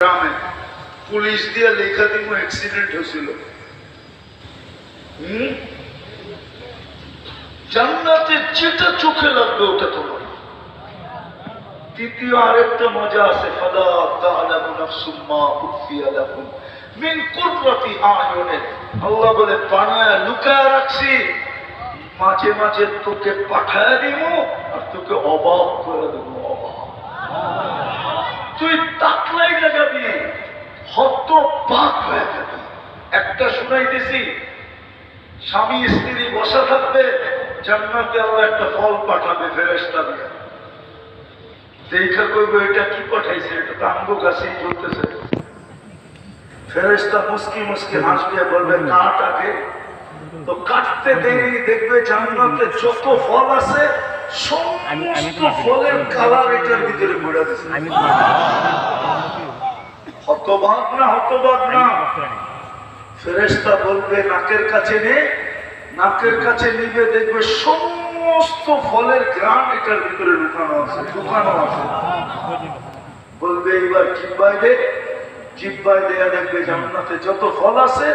গ্রামে পুলিশ দিয়ে লেখা দিব অ্যাক্সিডেন্ট হয়েছিল। জান্নাতে যেটা চোখে লাগবে ওটা তোমার। তৃতীয় আরেকটা মজা আছে, ফালা তা'লামু নাফসুম মা উখফিয়া লাহুম মিন কুররাতি আয়ুনিন। আল্লাহ বলে বানায়া লুকায়া রাখছি, মাঝে মাঝে তোকে পাঠায়া দিব আর তোকে অবাক করে দেবো। অবাক তুই তাকলাই লাগাবি, হতবাক হয়ে যাবি। একটা শুনাইতেছি, স্বামী স্ত্রী বসা থাকবে, জান্নাতে আল্লাহ একটা ফল পাঠাবে ফেরেশতা দিয়ে। দেখা করবো এটা কি পাঠাইছে, এটা তো আমগো কাছেই চলতেছে। ফেরেশতা মুস্কি মুস্কি হাসবে, বলবে কাট আগে। তো কাটতে দেরি দেখবে জান্নাতে যত ফল আছে সমস্ত ফলের কালার এটার ভিতরে ঘুরে দিচ্ছে। হতবাক না, হতবাক না। ফেরেশতা বলবে নাকের কাছে নে, নাকের কাছে নিবে, দেখবে সমস্ত ফলের ঘ্রাণ এটার ভিতরে লুকানো আছে, লুকানো আছে। বলবে এবার জিহ্বায় দে, জিহ্বায় দেয়া দেখবে জান্নাতে যত ফল আছে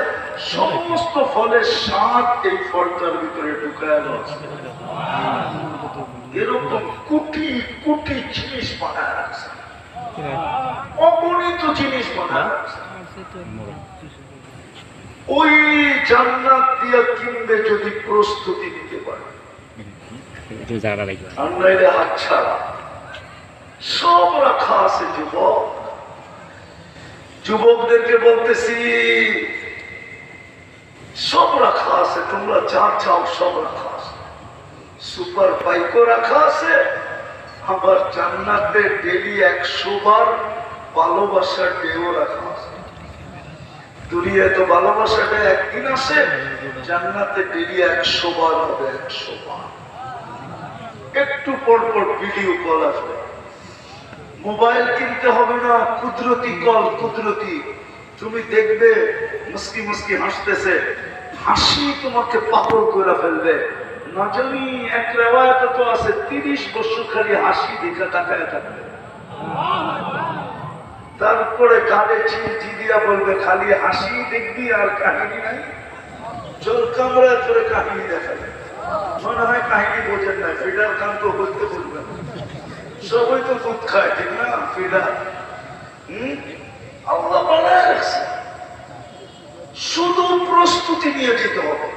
সমস্ত ফলের স্বাদ এই ফলটার ভিতরে ঢুকানো আছে। এরকম কোটি কোটি জিনিস বানায় রাখছে, অগণিত জিনিস বানায় রাখছে। ওই জান্নাত দিয়া কিনবে যদি প্রস্তুতি নিতে পারে, আমরা এটা হাত ছাড়া সব রাখা আছে। যুবক, যুবকদেরকে বলতেছি সব রাখা আছে, তোমরা যা চাও সব রাখা আছে। সুপার বাইকও রাখা আছে, আবার জান্নাতে ডেলি 100 বার ভালোবাসার ডেও রাখা আছে। দুনিয়ায় তো ভালোবাসাটা একদিন আসে, জান্নাতে ডেলি 100 বার হবে, 100 বার। একটু পর পর ভিডিও কল আসবে। মোবাইল কিনতে হবে না, কুদরতি কল, কুদরতি। তুমি দেখবে মুস্কি মুস্কি হাসতেছে, হাসি তোমাকে পাগল করে ফেলবে। না জানি এক রেওয়ায়াত তো আছে 30 বছর খালি হাসি দেখে তাকায় থাকবে। তারপরে কানে চিমটি দিয়া বলবে খালি হাসি দেখবি আর কাহিনী নাই। জোর কামড়ায় ধরে কাহিনী দেখাবে, মনে হয় কাহিনী বোঝেন না। ফিডার খান তো বলতে বলবে, সবাই তো দুধ খায়, ঠিক না? ফিডার আল্লাহ বানায় রাখছে, শুধু প্রস্তুতি নিয়ে যেতে হবে।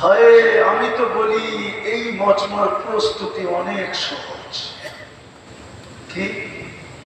হায়, আমি তো বলি এই মজমার প্রস্তুতি অনেক সহজ।